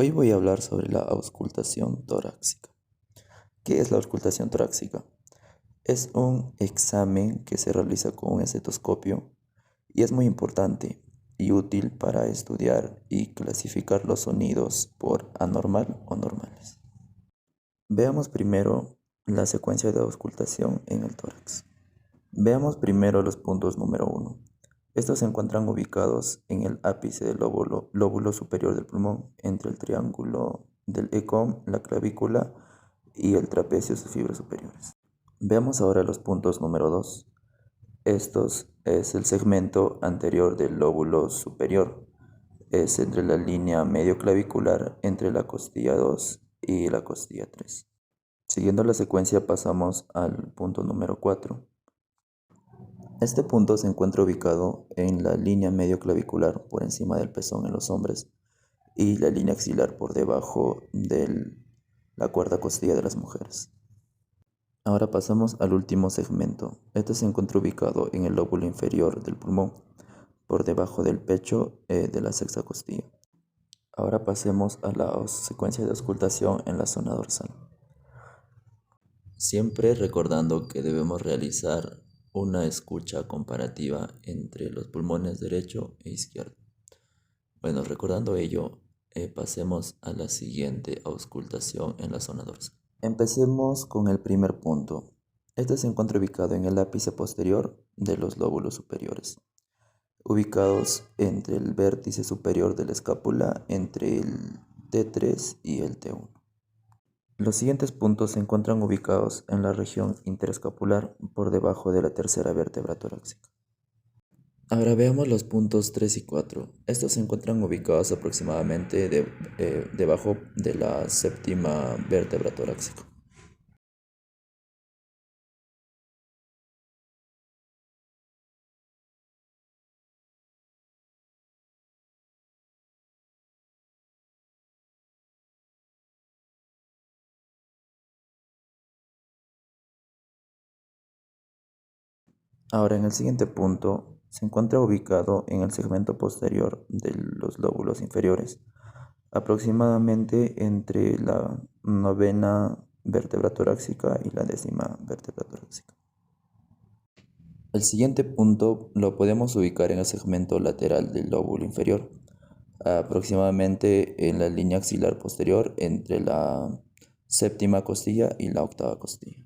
Hoy voy a hablar sobre la auscultación torácica. ¿Qué es la auscultación torácica? Es un examen que se realiza con un estetoscopio y es muy importante y útil para estudiar y clasificar los sonidos por anormal o normales. Veamos primero la secuencia de auscultación en el tórax. Veamos primero los puntos número 1. Estos se encuentran ubicados en el ápice del lóbulo superior del pulmón, entre el triángulo del ECOM, la clavícula y el trapecio, sus fibras superiores. Veamos ahora los puntos número 2. Estos es el segmento anterior del lóbulo superior. Es entre la línea medio clavicular entre la costilla 2 y la costilla 3. Siguiendo la secuencia pasamos al punto número 4. Este punto se encuentra ubicado en la línea medio clavicular por encima del pezón en los hombres y la línea axilar por debajo de la cuarta costilla de las mujeres. Ahora pasamos al último segmento. Este se encuentra ubicado en el lóbulo inferior del pulmón por debajo del pecho de la sexta costilla. Ahora pasemos a la secuencia de auscultación en la zona dorsal. Siempre recordando que debemos realizar una escucha comparativa entre los pulmones derecho e izquierdo. Bueno, recordando ello, pasemos a la siguiente auscultación en la zona dorsal. Empecemos con el primer punto. Este se encuentra ubicado en el ápice posterior de los lóbulos superiores, ubicados entre el vértice superior de la escápula, entre el T3 y el T1. Los siguientes puntos se encuentran ubicados en la región interescapular por debajo de la tercera vértebra torácica. Ahora veamos los puntos 3 y 4. Estos se encuentran ubicados aproximadamente debajo de la séptima vértebra torácica. Ahora en el siguiente punto se encuentra ubicado en el segmento posterior de los lóbulos inferiores, aproximadamente entre la novena vértebra torácica y la décima vértebra torácica. El siguiente punto lo podemos ubicar en el segmento lateral del lóbulo inferior, aproximadamente en la línea axilar posterior entre la séptima costilla y la octava costilla.